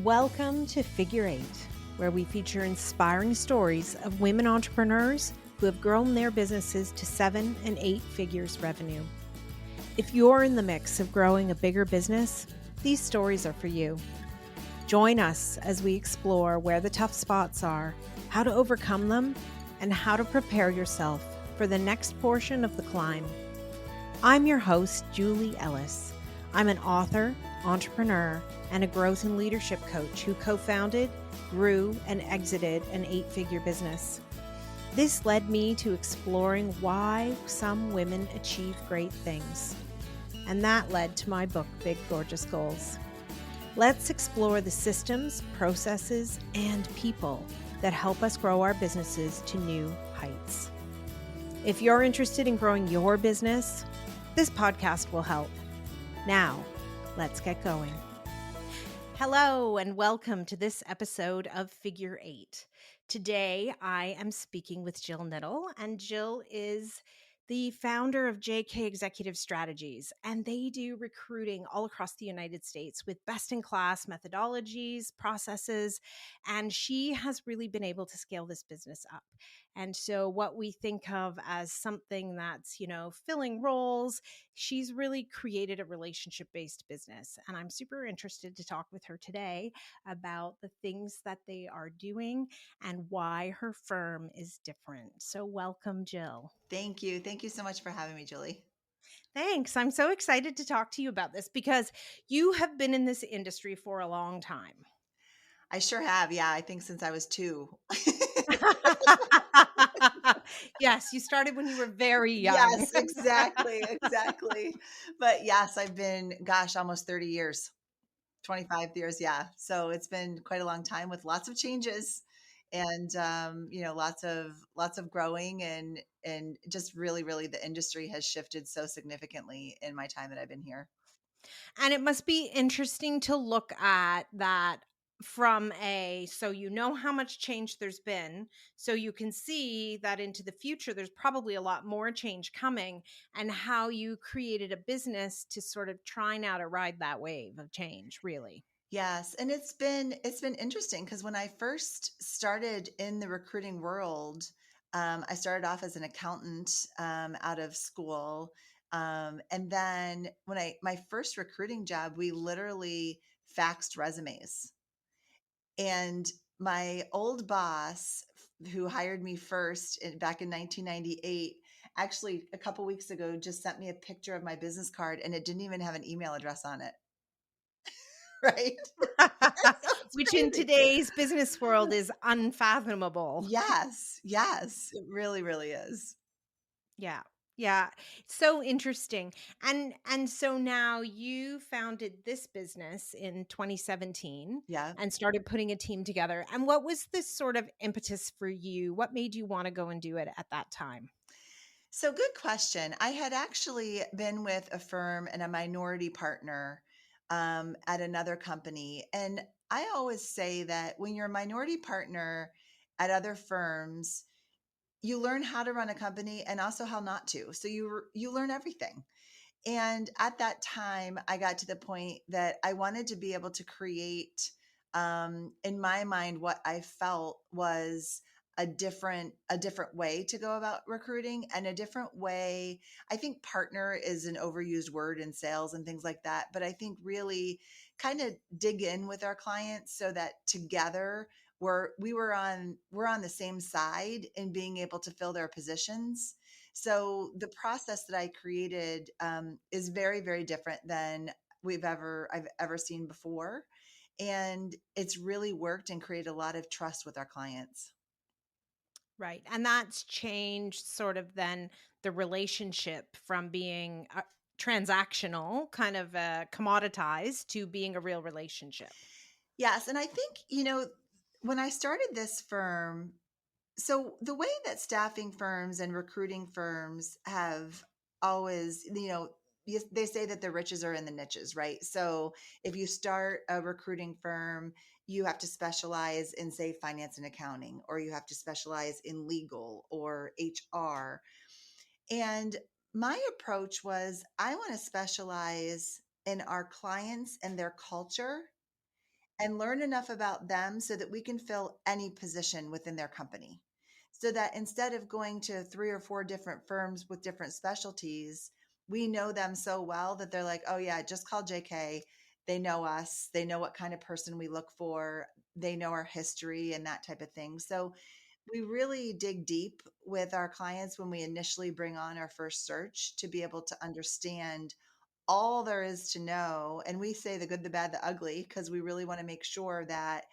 Welcome to Figure Eight, where we feature inspiring stories of women entrepreneurs who have grown their businesses to 7 and 8 figures revenue. If you're in the mix of growing a bigger business, these stories are for you. Join us as we explore where the tough spots are, how to overcome them, and how to prepare yourself for the next portion of the climb. I'm your host, Julie Ellis. I'm an author, entrepreneur, and a growth and leadership coach who co-founded, grew, and exited an 8-figure business. This led me to exploring why some women achieve great things. And that led to my book, Big Gorgeous Goals. Let's explore the systems, processes, and people that help us grow our businesses to new heights. If you're interested in growing your business, this podcast will help. Now, let's get going. Hello, and welcome to this episode of Figure Eight. Today, I am speaking with Jill Knittel, and Jill is the founder of JK Executive Strategies, and they do recruiting all across the United States with best-in-class methodologies, processes, and she has really been able to scale this business up. And so what we think of as something that's, filling roles, she's really created a relationship-based business. And I'm super interested to talk with her today about the things that they are doing and why her firm is different. So welcome, Jill. Thank you. Thank you so much for having me, Julie. Thanks. I'm so excited to talk to you about this because you have been in this industry for a long time. I sure have. Yeah, I think since I was 2. Yes, you started when you were very young. Yes, exactly. But yes, I've been, almost 30 years, 25 years. Yeah. So it's been quite a long time with lots of changes and, lots of growing and just really the industry has shifted so significantly in my time that I've been here. And it must be interesting to look at that from so you know how much change there's been, so you can see that into the future there's probably a lot more change coming, and how you created a business to sort of try now to ride that wave of change, really. Yes, and it's been interesting because when I first started in the recruiting world, I started off as an accountant out of school, and then when I my first recruiting job, we literally faxed resumes, and my old boss, who hired me first back in 1998, actually a couple weeks ago just sent me a picture of my business card, and it didn't even have an email address on it. Right? It's Which in crazy. today's business world is unfathomable. Yes, it really is. Yeah. Yeah. So interesting. And so now you founded this business in 2017 Yeah. and started putting a team together. And what was this sort of impetus for you? What made you want to go and do it at that time? So good question. I had actually been with a firm and a minority partner at another company. And I always say that when you're a minority partner at other firms, you learn how to run a company and also how not to. So you learn everything. And at that time, I got to the point that I wanted to be able to create, in my mind, what I felt was a different way to go about recruiting and a different way. I think partner is an overused word in sales and things like that, but I think really kind of dig in with our clients so that together we're on the same side in being able to fill their positions. So the process that I created is very different than I've ever seen before, and it's really worked and created a lot of trust with our clients. Right. And that's changed sort of then the relationship from being transactional, kind of commoditized, to being a real relationship. Yes, and I think when I started this firm, so the way that staffing firms and recruiting firms have always, they say that the riches are in the niches, right? So if you start a recruiting firm, you have to specialize in, say, finance and accounting, or you have to specialize in legal or HR. And my approach was I want to specialize in our clients and their culture and learn enough about them so that we can fill any position within their company. So that instead of going to 3 or 4 different firms with different specialties, we know them so well that they're like, oh, yeah, just call JK. They know us. They know what kind of person we look for. They know our history and that type of thing. So we really dig deep with our clients when we initially bring on our first search to be able to understand all there is to know. And we say the good, the bad, the ugly, because we really want to make sure that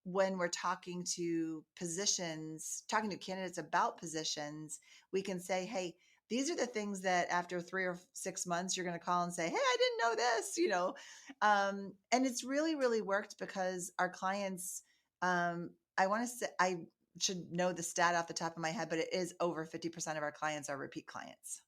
when we're talking to positions, talking to candidates about positions, we can say, hey, these are the things that after 3 or 6 months, you're going to call and say, hey, I didn't know this, and it's really, really worked because our clients, I want to say, I should know the stat off the top of my head, but it is over 50% of our clients are repeat clients.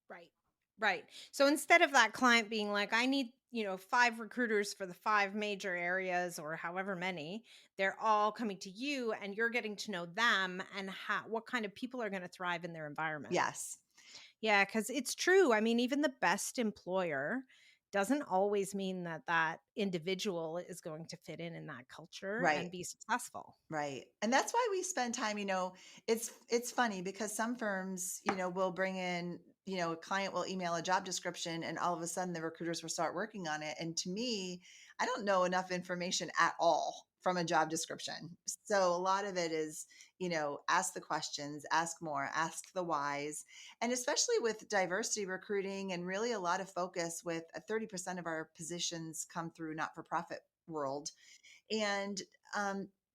Right. Right. So instead of that client being like, I need, 5 recruiters for the 5 major areas or however many, they're all coming to you and you're getting to know them and what kind of people are going to thrive in their environment. Yes. Yeah, because it's true. I mean, even the best employer doesn't always mean that that individual is going to fit in that culture Right. and be successful. Right. And that's why we spend time, it's funny because some firms, will bring in, a client will email a job description and all of a sudden the recruiters will start working on it. And to me, I don't know enough information at all from a job description. So a lot of it is, ask the questions, ask more, ask the whys. And especially with diversity recruiting and really a lot of focus with 30% of our positions come through not-for-profit world. And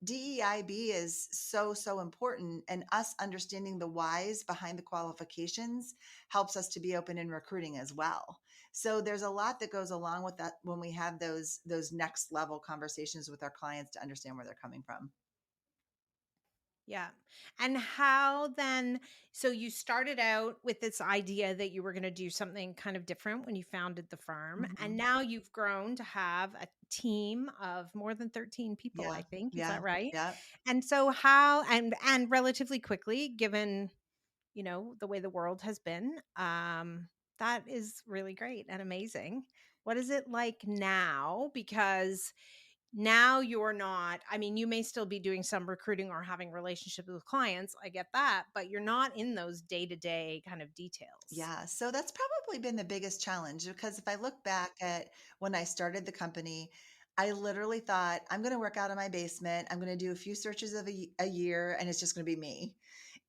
DEIB is so, so important. And us understanding the whys behind the qualifications helps us to be open in recruiting as well. So there's a lot that goes along with that when we have those next level conversations with our clients to understand where they're coming from. Yeah. And how then, so you started out with this idea that you were going to do something kind of different when you founded the firm. And Mhm. now you've grown to have a team of more than 13 people, Yeah. I think. Is Yeah. that right? Yeah. And so how, and relatively quickly, given, the way the world has been, that is really great and amazing. What is it like now? Because now you're not, I mean, you may still be doing some recruiting or having relationships with clients. I get that, but you're not in those day-to-day kind of details. Yeah, so that's probably been the biggest challenge because if I look back at when I started the company, I literally thought I'm going to work out of my basement. I'm going to do a few searches of a year and it's just going to be me.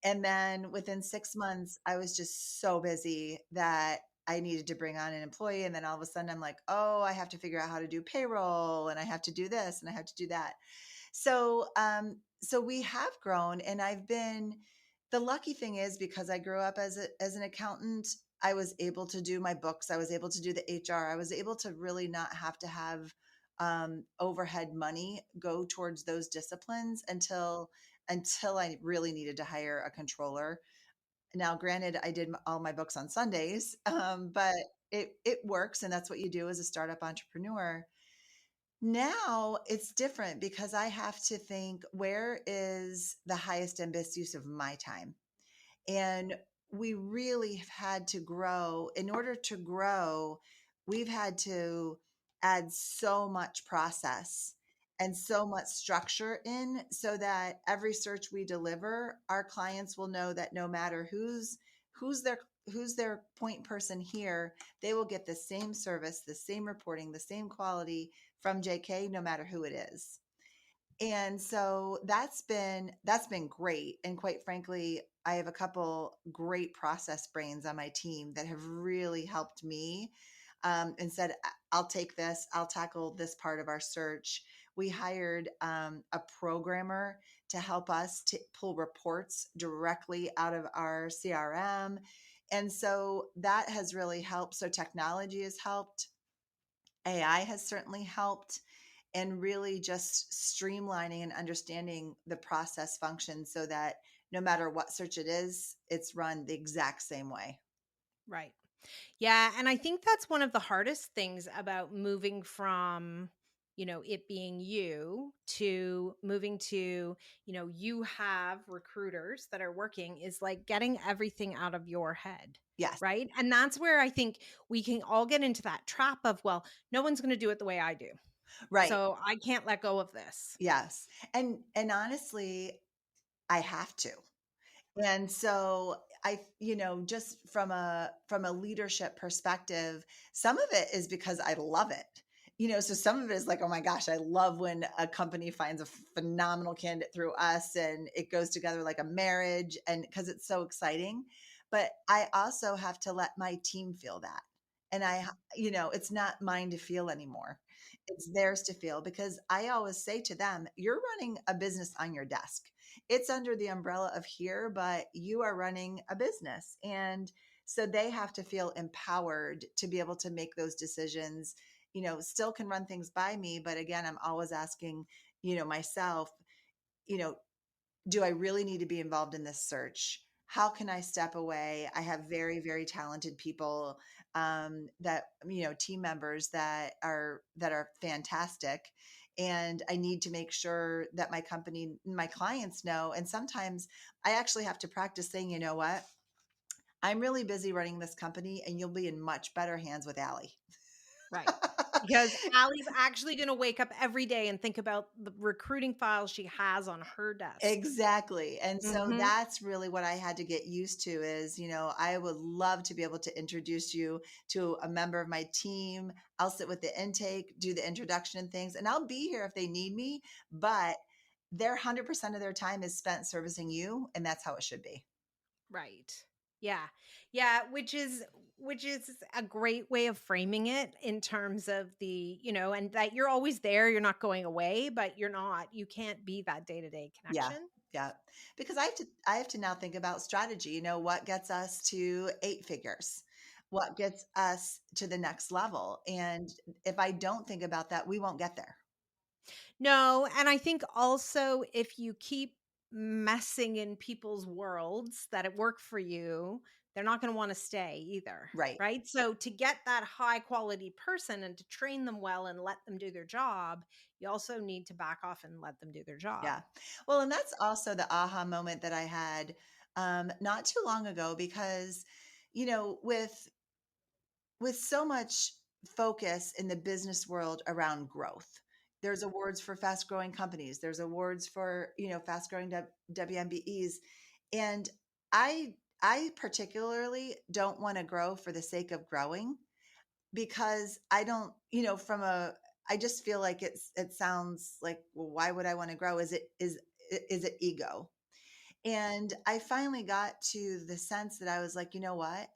And then within 6 months, I was just so busy that I needed to bring on an employee. And then all of a sudden, I'm like, oh, I have to figure out how to do payroll and I have to do this and I have to do that. So we have grown, and I've been the lucky thing is because I grew up as an accountant, I was able to do my books, I was able to do the HR, I was able to really not have to have overhead money go towards those disciplines until I really needed to hire a controller. Now, granted, I did all my books on Sundays, but it works, and that's what you do as a startup entrepreneur. Now it's different because I have to think, where is the highest and best use of my time? And we really have had to grow. In order to grow, we've had to add so much process and so much structure in so that every search we deliver, our clients will know that no matter who's their who's their point person here, they will get the same service, the same reporting, the same quality from JK, no matter who it is. And so that's been great. And quite frankly, I have a couple great process brains on my team that have really helped me, and said, I'll take this, I'll tackle this part of our search. We hired a programmer to help us to pull reports directly out of our CRM. And so that has really helped. So technology has helped. AI has certainly helped, and really just streamlining and understanding the process function so that no matter what search it is, it's run the exact same way. Right. Yeah, and I think that's one of the hardest things about moving from, it being you to moving to, you have recruiters that are working is like getting everything out of your head. Yes. Right. And that's where I think we can all get into that trap of, well, no one's going to do it the way I do. Right. So I can't let go of this. Yes. And honestly, I have to. And so just from a leadership perspective, some of it is because I love it. So some of it is like, oh my gosh, I love when a company finds a phenomenal candidate through us and it goes together like a marriage, and because it's so exciting. But I also have to let my team feel that. And it's not mine to feel anymore. It's theirs to feel, because I always say to them, you're running a business on your desk. It's under the umbrella of here, but you are running a business. And so they have to feel empowered to be able to make those decisions. Still can run things by me, but again, I'm always asking, myself, you know, do I really need to be involved in this search? How can I step away? I have very, very talented people, that, team members that are fantastic. And I need to make sure that my company, my clients know. And sometimes I actually have to practice saying, you know what? I'm really busy running this company and you'll be in much better hands with Allie. Right. Because Allie's actually going to wake up every day and think about the recruiting files she has on her desk. Exactly. And so Mhm. that's really what I had to get used to is, I would love to be able to introduce you to a member of my team. I'll sit with the intake, do the introduction and things, and I'll be here if they need me, but their 100% of their time is spent servicing you, and that's how it should be. Right. Yeah. Yeah, which is a great way of framing it in terms of and that you're always there, you're not going away, but you can't be that day-to-day Yeah. connection. Yeah. Because I have to now think about strategy, what gets us to 8 figures? What gets us to the next level? And if I don't think about that, we won't get there. No, and I think also if you keep messing in people's worlds that it work for you, they're not going to want to stay either, Right. right? So to get that high quality person and to train them well and let them do their job, you also need to back off and let them do their job. Yeah. Well, and that's also the aha moment that I had not too long ago, because, with so much focus in the business world around growth, there's awards for fast growing companies. There's awards for, fast growing WMBEs. And I particularly don't want to grow for the sake of growing, because I don't, I just feel like it sounds like, well, why would I want to grow? Is it ego? And I finally got to the sense that I was like, you know what?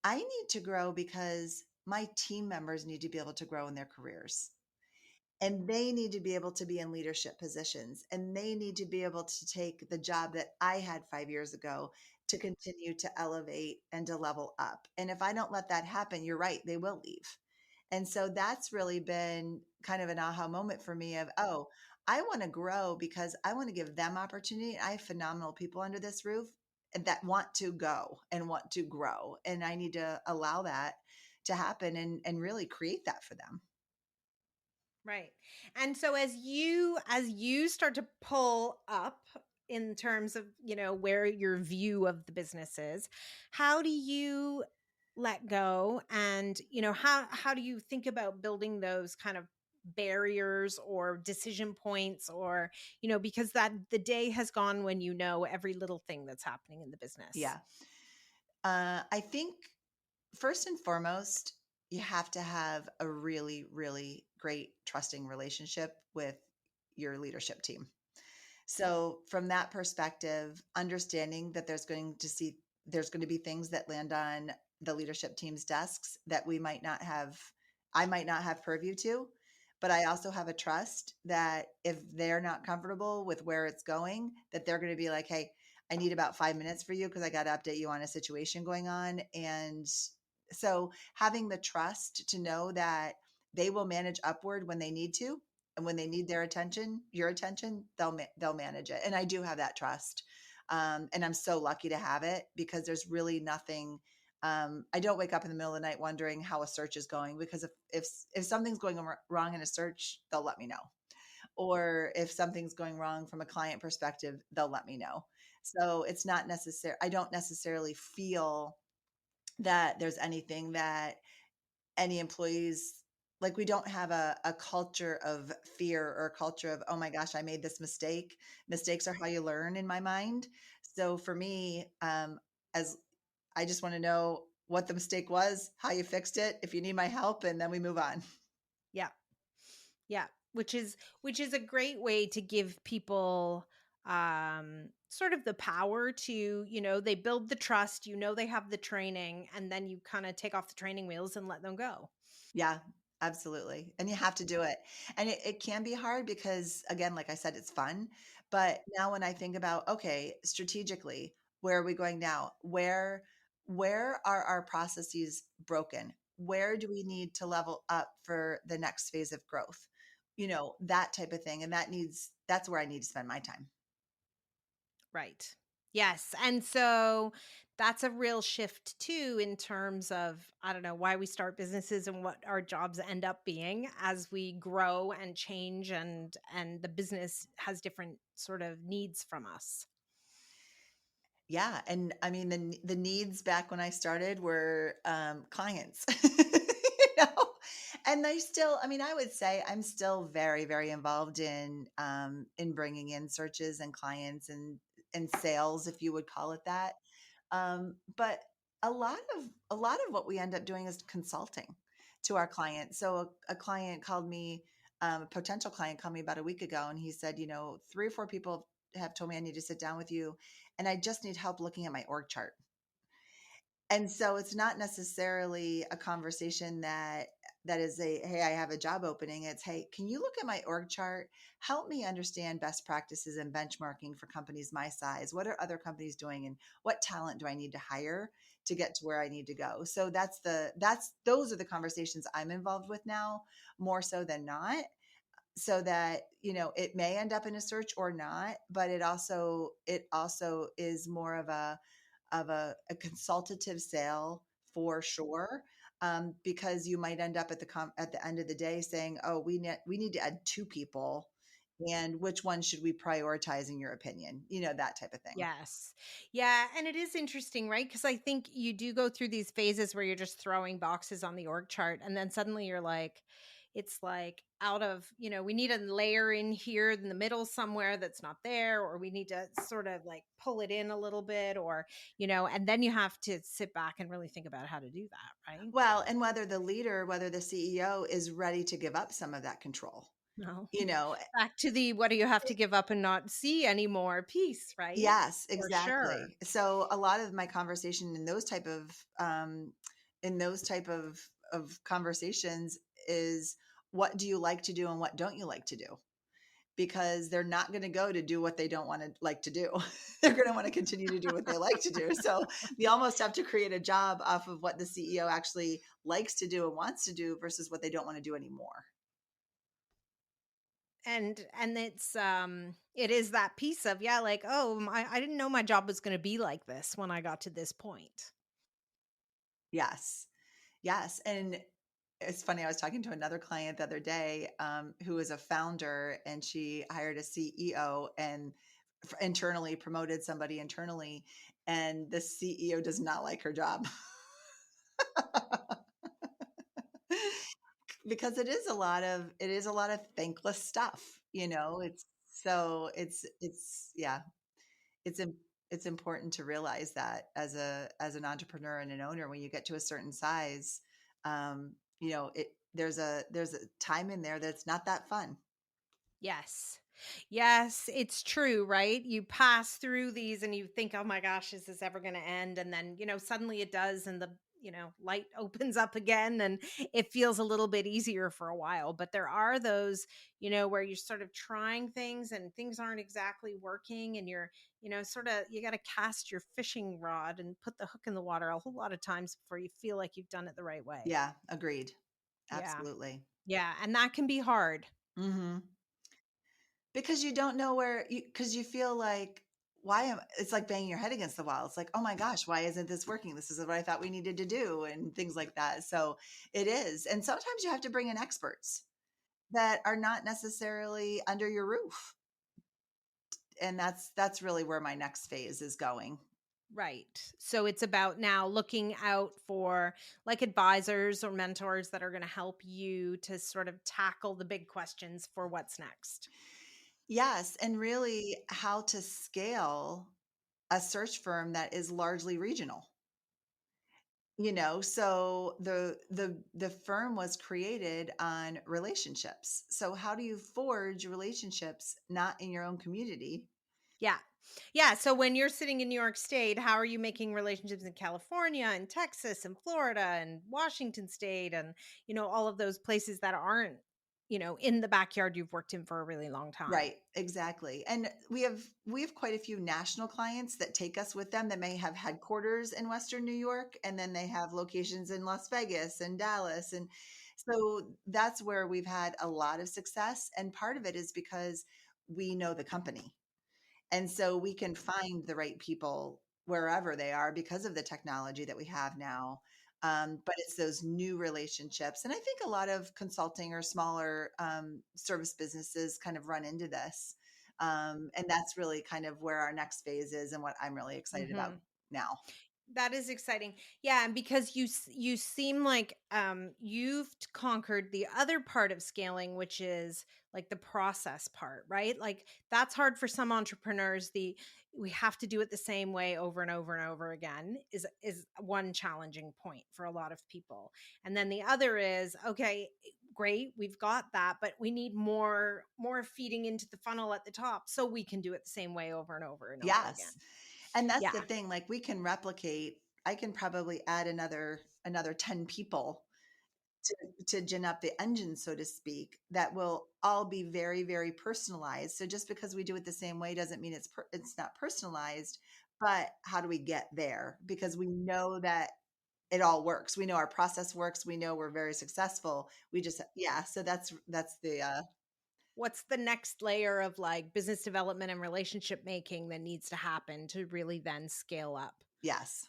I need to grow because my team members need to be able to grow in their careers, and they need to be able to be in leadership positions, and they need to be able to take the job that I had 5 years ago to continue to elevate and to level up. And if I don't let that happen, you're right, they will leave. And so that's really been kind of an aha moment for me of, oh, I want to grow because I want to give them opportunity. I have phenomenal people under this roof and that want to go and want to grow. And I need to allow that to happen and really create that for them. Right. And so as you start to pull up in terms of, where your view of the business is, how do you let go and, how do you think about building those kind of barriers or decision points or, because that the day has gone when you know every little thing that's happening in the business. Yeah. I think first and foremost, you have to have a really, really great trusting relationship with your leadership team. So from that perspective, understanding that there's going to be things that land on the leadership team's desks that I might not have purview to, but I also have a trust that if they're not comfortable with where it's going, that they're going to be like, hey, I need about 5 minutes for you because I got to update you on a situation going on. And so having the trust to know that they will manage upward when they need to, and when they need their attention, your attention, they'll manage it. And I do have that trust, and I'm so lucky to have it, because there's really nothing. I don't wake up in the middle of the night wondering how a search is going, because if something's going wrong in a search, they'll let me know. Or if something's going wrong from a client perspective, they'll let me know. So it's not necessary. I don't necessarily feel that there's anything that any employees like we don't have a culture of fear or a culture of, oh my gosh, I made this mistake. Mistakes are how you learn in my mind. So for me, as I just want to know what the mistake was, how you fixed it, if you need my help, and then we move on. Yeah. Yeah, which is a great way to give people sort of the power to, they build the trust, they have the training, and then you kind of take off the training wheels and let them go. Yeah, absolutely. And you have to do it. And it can be hard because, again, like I said, it's fun. But now when I think about, okay, strategically, where are we going now? Where are our processes broken? Where do we need to level up for the next phase of growth? That type of thing. And that's where I need to spend my time. Right. Yes. And so that's a real shift too in terms of, I don't know, why we start businesses and what our jobs end up being as we grow and change, and the business has different sort of needs from us. Yeah, and I mean the needs back when I started were clients, and they still. I mean, I would say I'm still very very involved in bringing in searches and clients and sales, if you would call it that. But a lot of what we end up doing is consulting to our clients. So a client called me, a potential client called me about a week ago, and he said, 3 or 4 people have told me I need to sit down with you, and I just need help looking at my org chart. And so it's not necessarily a conversation that is a, hey, I have a job opening. It's, hey, can you look at my org chart? Help me understand best practices and benchmarking for companies my size. What are other companies doing, and what talent do I need to hire to get to where I need to go? So those are the conversations I'm involved with now, more so than not, so that it may end up in a search or not, but it also is more of a consultative sale for sure. Because you might end up at the end of the day saying, oh, we need to add 2 people, and which one should we prioritize in your opinion, that type of thing. Yes. Yeah. And it is interesting, right? Because I think you do go through these phases where you're just throwing boxes on the org chart. And then suddenly you're like, it's like out of, we need a layer in here in the middle somewhere that's not there, or we need to sort of like pull it in a little bit, or, and then you have to sit back and really think about how to do that, right? Well, and whether the CEO is ready to give up some of that control, No. you know Back to the what do you have to give up and not see anymore piece, right? Yes, For sure. exactly. So a lot of my conversation in those type of conversations is, what do you like to do and what don't you like to do? Because they're not going to go to do what they don't want to like to do. They're going to want to continue to do what they like to do. So you almost have to create a job off of what the CEO actually likes to do and wants to do versus what they don't want to do anymore. And it is that piece of, yeah, like, oh, I didn't know my job was going to be like this when I got to this point. Yes. Yes. And it's funny, I was talking to another client the other day, who is a founder, and she hired a CEO and internally promoted somebody internally, and the CEO does not like her job. Because it is a lot of thankless stuff, it's yeah, it's im it's important to realize that as an entrepreneur and an owner, when you get to a certain size, there's a time in there that's not that fun. Yes. Yes, it's true, right? You pass through these and you think, oh my gosh, is this ever going to end? And then, suddenly it does. And the, light opens up again and it feels a little bit easier for a while. But there are those, where you're sort of trying things and things aren't exactly working. And you're, sort of, you got to cast your fishing rod and put the hook in the water a whole lot of times before you feel like you've done it the right way. Yeah, agreed. Yeah. Absolutely. Yeah. And that can be hard. Mhm. Because you don't know because you feel like, it's like banging your head against the wall. It's like, oh my gosh, why isn't this working? This is what I thought we needed to do, and things like that. So it is. And sometimes you have to bring in experts that are not necessarily under your roof. And that's really where my next phase is going. Right. So it's about now looking out for like advisors or mentors that are going to help you to sort of tackle the big questions for what's next. Yes, and really how to scale a search firm that is largely regional. So the firm was created on relationships. So how do you forge relationships not in your own community? Yeah. Yeah. So when you're sitting in New York State, how are you making relationships in California and Texas and Florida and Washington State and, all of those places that aren't, in the backyard you've worked in for a really long time? Right, exactly. And we have quite a few national clients that take us with them that may have headquarters in Western New York, and then they have locations in Las Vegas and Dallas. And so that's where we've had a lot of success. And part of it is because we know the company. And so we can find the right people wherever they are because of the technology that we have now. But it's those new relationships. And I think a lot of consulting or smaller service businesses kind of run into this. And that's really kind of where our next phase is and what I'm really excited about Hmm. now. That is exciting. Yeah, and because you seem like you've conquered the other part of scaling, which is like the process part, right? Like that's hard for some entrepreneurs. The We have to do it the same way over and over and over again is one challenging point for a lot of people. And then the other is, okay, great, we've got that, but we need more feeding into the funnel at the top so we can do it the same way over and over and over again. Yes. And that's the Yeah. thing, like we can replicate, I can probably add another 10 people to gin up the engine, so to speak, that will all be very, very personalized. So just because we do it the same way doesn't mean it's not personalized. But how do we get there? Because we know that it all works. We know our process works. We know we're very successful. We just yeah. So that's the What's the next layer of like business development and relationship making that needs to happen to really then scale up, yes,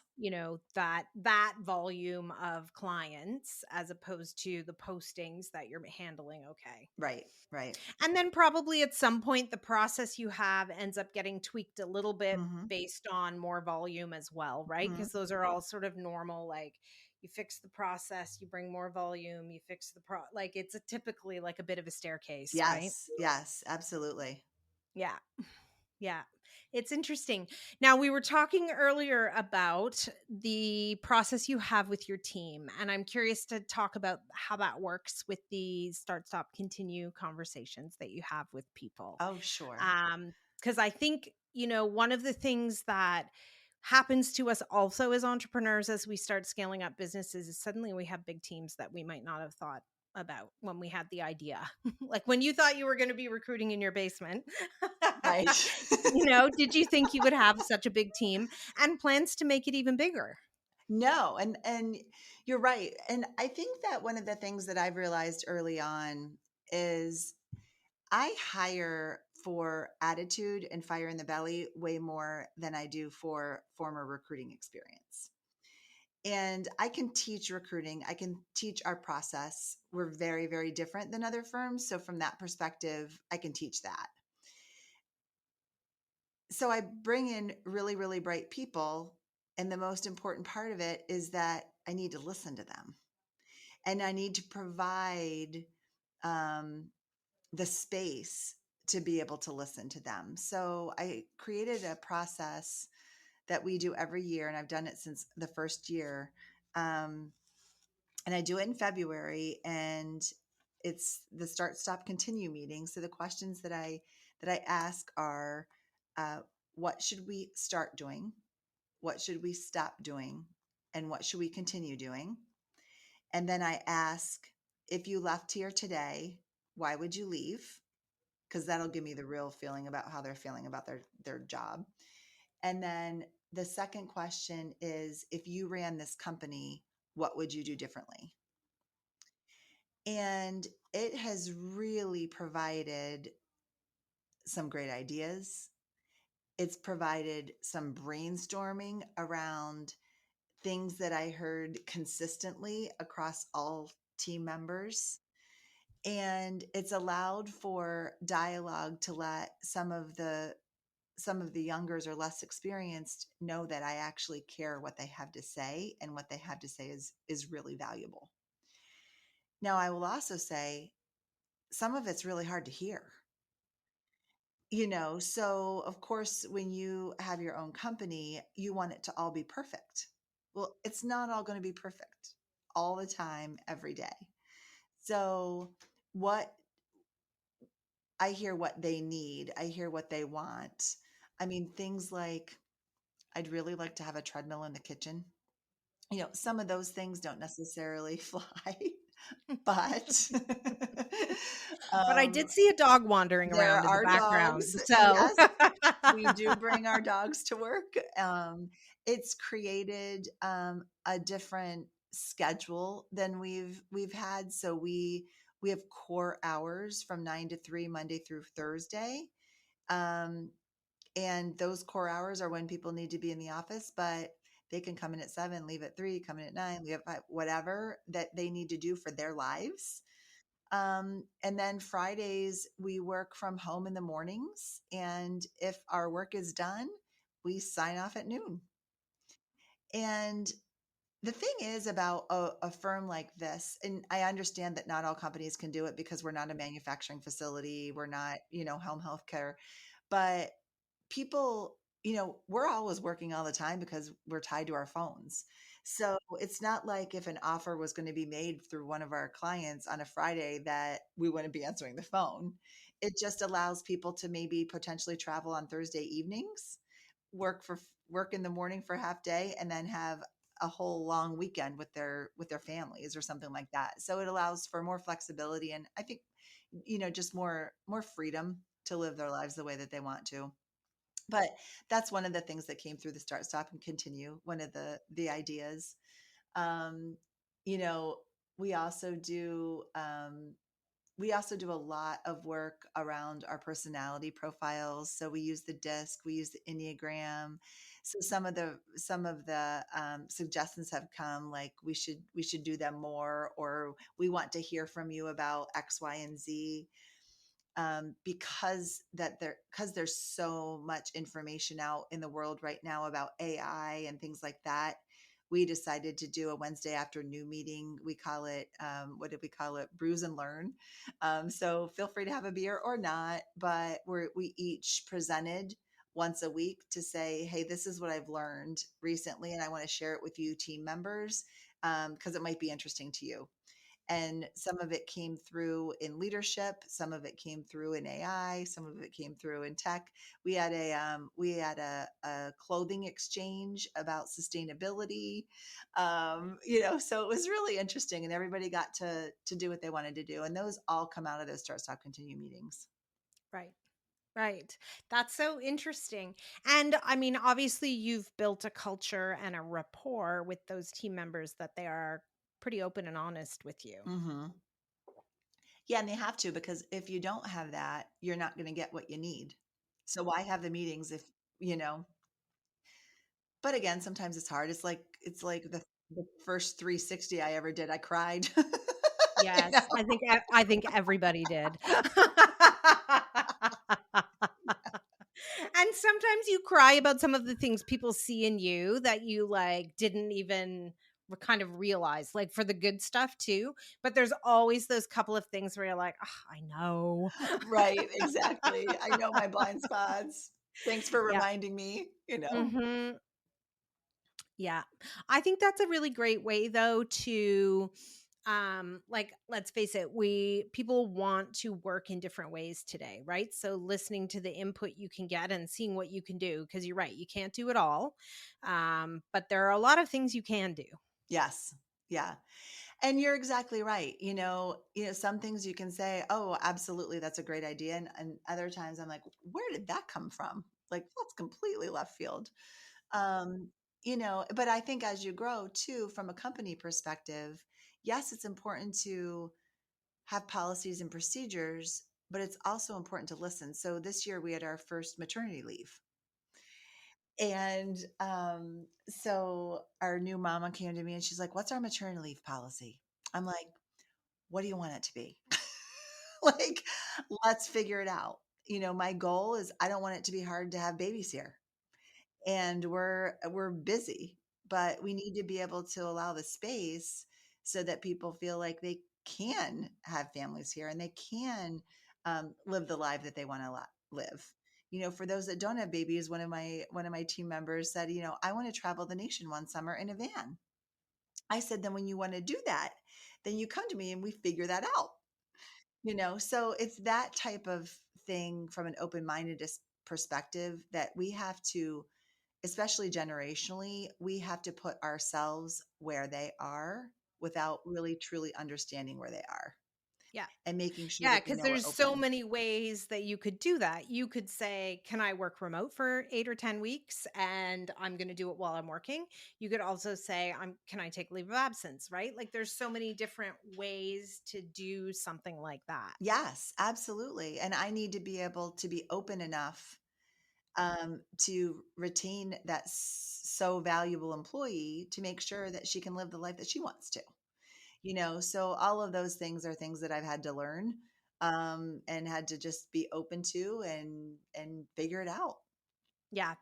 that volume of clients as opposed to the postings that you're handling? Okay. right, right. And then probably at some point the process you have ends up getting tweaked a little bit Hmm. based on more volume as well, right? Hmm. Because those are all sort of normal, like you fix the process, you bring more volume, you fix like it's typically like a bit of a staircase, right? Yes, yes, absolutely. Yeah. Yeah, it's interesting. Now, we were talking earlier about the process you have with your team, and I'm curious to talk about how that works with the start, stop, continue conversations that you have with people. Oh, sure. Because I think, one of the things that happens to us also as entrepreneurs as we start scaling up businesses is suddenly we have big teams that we might not have thought about when we had the idea. Like when you thought you were going to be recruiting in your basement. Right. Did you think you would have such a big team and plans to make it even bigger? No, and you're right. And I think that one of the things that I've realized early on is I hire for attitude and fire in the belly way more than I do for former recruiting experience. And I can teach recruiting, I can teach our process. We're very, very different than other firms. So, from that perspective, I can teach that. So, I bring in really, really bright people. And the most important part of it is that I need to listen to them and I need to provide um, the space to be able to listen to them. So I created a process that we do every year, and I've done it since the first year. Um, and I do it in February, and it's the start, stop, continue meeting. So the questions that I ask are, uh, what should we start doing? What should we stop doing? And what should we continue doing? And then I ask, if you left here today, why would you leave? Because that'll give me the real feeling about how they're feeling about their job. And then the second question is, if you ran this company, what would you do differently? And it has really provided some great ideas. It's provided some brainstorming around things that I heard consistently across all team members. And it's allowed for dialogue to let some of the some of the youngers or less experienced know that I actually care what they have to say, and what they have to say is really valuable. Now, I will also say some of it's really hard to hear. So of course, when you have your own company, you want it to all be perfect. Well, it's not all going to be perfect all the time, every day. So, what I hear what they need, I hear what they want. I mean, things like, I'd really like to have a treadmill in the kitchen. Some of those things don't necessarily fly, but But I um, did see a dog wandering there around in the are background. dogs. So, Yes, we do bring our dogs to work. It's created a different schedule than we've had. So we have core hours from 9 to 3, Monday through Thursday. Um, and those core hours are when people need to be in the office, but they can come in at 7, leave at 3, come in at 9, leave at 5, whatever that they need to do for their lives. And then Fridays, we work from home in the mornings. And if our work is done, we sign off at noon. And the thing is about a firm like this, and I understand that not all companies can do it because we're not a manufacturing facility, we're not, home healthcare, but people, we're always working all the time because we're tied to our phones. So it's not like if an offer was going to be made through one of our clients on a Friday that we wouldn't be answering the phone. It just allows people to maybe potentially travel on Thursday evenings, work in the morning for half day, and then have a whole long weekend with their families or something like that. So it allows for more flexibility, and I think just more freedom to live their lives the way that they want to. But that's one of the things that came through the Start, Stop, and Continue. One of the ideas. Um, you know, we also do we also do a lot of work around our personality profiles. So we use the DISC, we use the Enneagram. So some of the suggestions have come, like we should do them more, or we want to hear from you about X, Y, and Z. Because there's so much information out in the world right now about AI and things like that. We decided to do a Wednesday afternoon meeting. We call it, what did we call it? Brews and Learn. So feel free to have a beer or not, but we each presented once a week to say, hey, this is what I've learned recently, and I want to share it with you team members, because it might be interesting to you. And some of it came through in leadership, some of it came through in AI, some of it came through in tech. We had a clothing exchange about sustainability. So it was really interesting, and everybody got to do what they wanted to do. And those all come out of those Start, Stop, Continue meetings. right. Right. That's so interesting. And I mean, obviously, you've built a culture and a rapport with those team members that they are pretty open and honest with you. Hmm. Yeah, and they have to, because if you don't have that, you're not going to get what you need. So why have the meetings if you know But again, sometimes it's hard. It's like the first 360 I ever did, I cried. You Yes, know? I think everybody did. And sometimes you cry about some of the things people see in you that you like didn't even kind of realize, like for the good stuff too. But there's always those couple of things where you're like, "Ah, I know." Right, exactly. I know my blind spots. Thanks for Yeah. reminding me. Hmm. Yeah. I think that's a really great way though to like let's face it, we people want to work in different ways today, right? So listening to the input you can get and seeing what you can do, because you're right, you can't do it all. But there are a lot of things you can do. Yes. Yeah. And you're exactly right. Some things you can say, "Oh, absolutely, that's a great idea." And other times I'm like, "Where did that come from?" Like, that's completely left field. Um, but I think as you grow too, from a company perspective, yes, it's important to have policies and procedures, but it's also important to listen. So this year we had our first maternity leave. And so our new mama came to me and she's like, "What's our maternity leave policy?" I'm like, "What do you want it to be?" Like, let's figure it out. my goal is I don't want it to be hard to have babies here. And we're busy, but we need to be able to allow the space so that people feel like they can have families here and they can live the life that they want to live. For those that don't have babies, one of my team members said, I want to travel the nation one summer in a van. I said, then when you want to do that, then you come to me and we figure that out. So it's that type of thing from an open-minded perspective that we have to, especially generationally, we have to put ourselves where they are without really truly understanding where they are Yeah. and making sure Yeah, that they because know we're there's so open. many ways that you could do that. You could say, can I work remote for 8 or 10 weeks and I'm going to do it while I'm working? You could also say, can I take leave of absence, right? Like there's so many different ways to do something like that. Yes, absolutely. And I need to be able to be open enough to retain that so valuable employee to make sure that she can live the life that she wants to. So all of those things are things that I've had to learn and had to just be open to and figure it out. Yeah.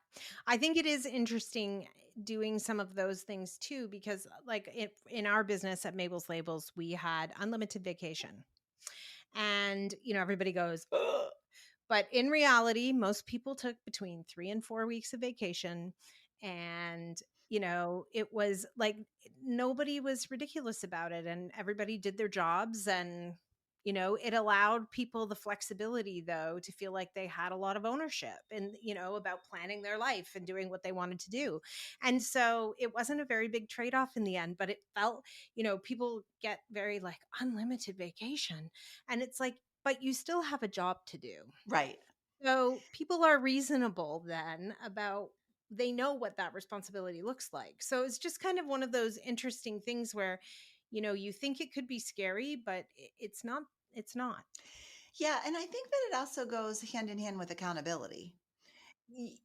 I think it is interesting doing some of those things too, because like in our business at Mabel's Labels, we had unlimited vacation. And, everybody goes, "Ugh." But in reality, most people took between 3 and 4 weeks of vacation. And, it was like nobody was ridiculous about it. And everybody did their jobs. And, it allowed people the flexibility, though, to feel like they had a lot of ownership and, about planning their life and doing what they wanted to do. And so it wasn't a very big trade off in the end, but it felt, people get very like unlimited vacation. And it's like, but you still have a job to do. Right. So people are reasonable then about they know what that responsibility looks like. So it's just kind of one of those interesting things where, you think it could be scary, but it's not. It's not. Yeah. And I think that it also goes hand in hand with accountability.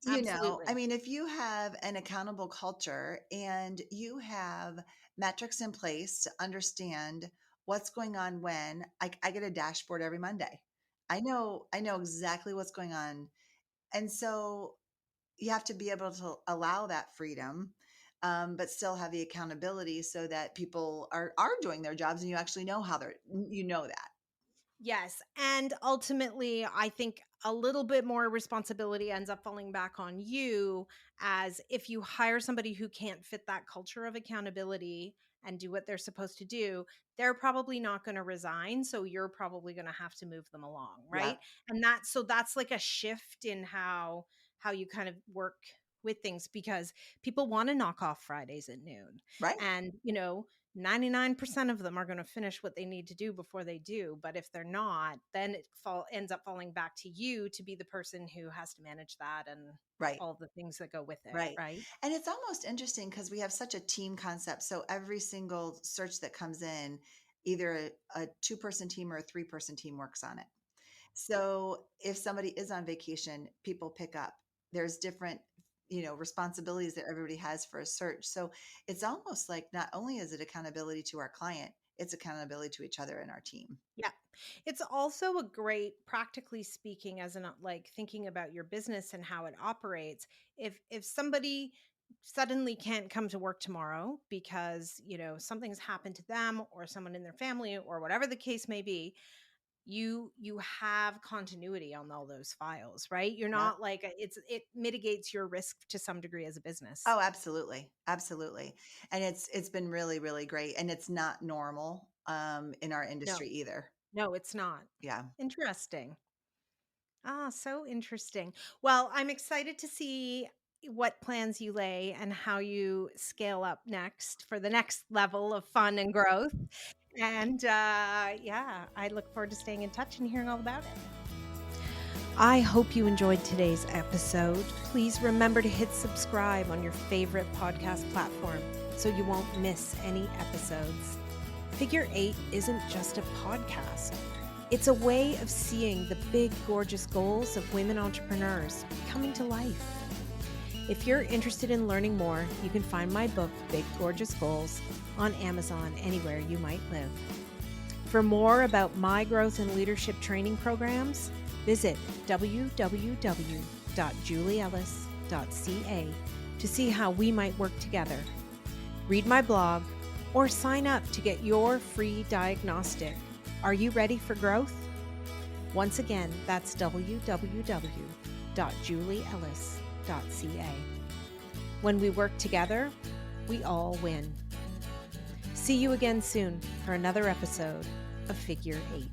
I Absolutely. mean, if you have an accountable culture and you have metrics in place to understand what's going on when I get a dashboard every Monday. I know exactly what's going on. And so you have to be able to allow that freedom, but still have the accountability so that people are doing their jobs and you actually know how that. Yes. And ultimately, I think a little bit more responsibility ends up falling back on you, as if you hire somebody who can't fit that culture of accountability and do what they're supposed to do, they're probably not going to resign. So you're probably going to have to move them along. Yeah. Right. And that's like a shift in how you kind of work with things, because people want to knock off Fridays at noon. Right. And, 99% of them are going to finish what they need to do before they do. But if they're not, then it ends up falling back to you to be the person who has to manage that and Right. all the things that go with it. Right. Right. And it's almost interesting because we have such a team concept. So every single search that comes in, either a two-person team or a three-person team works on it. So if somebody is on vacation, people pick up. There's different, responsibilities that everybody has for a search. So it's almost like not only is it accountability to our client, it's accountability to each other and our team. Yeah. It's also a great, practically speaking, as in like thinking about your business and how it operates. If somebody suddenly can't come to work tomorrow because, something's happened to them or someone in their family or whatever the case may be, you have continuity on all those files, right? You're Yeah. not like it mitigates your risk to some degree as a business. Oh, absolutely. Absolutely. And it's been really, really great. And it's not normal in our No, industry either. no, it's not. Yeah. Interesting. Ah, so interesting. Well, I'm excited to see what plans you lay and how you scale up next for the next level of fun and growth. And yeah, I look forward to staying in touch and hearing all about it. I hope you enjoyed today's episode. Please remember to hit subscribe on your favorite podcast platform so you won't miss any episodes. Figure 8 isn't just a podcast. It's a way of seeing the big, gorgeous goals of women entrepreneurs coming to life. If you're interested in learning more, you can find my book, Big Gorgeous Goals, on Amazon anywhere you might live. For more about my growth and leadership training programs, Visit www.julieellis.ca to see how we might work together. Read my blog or sign up to get your free diagnostic. Are you ready for growth? Once again, that's www.julieellis.ca. When we work together, we all win. See you again soon for another episode of Figure 8.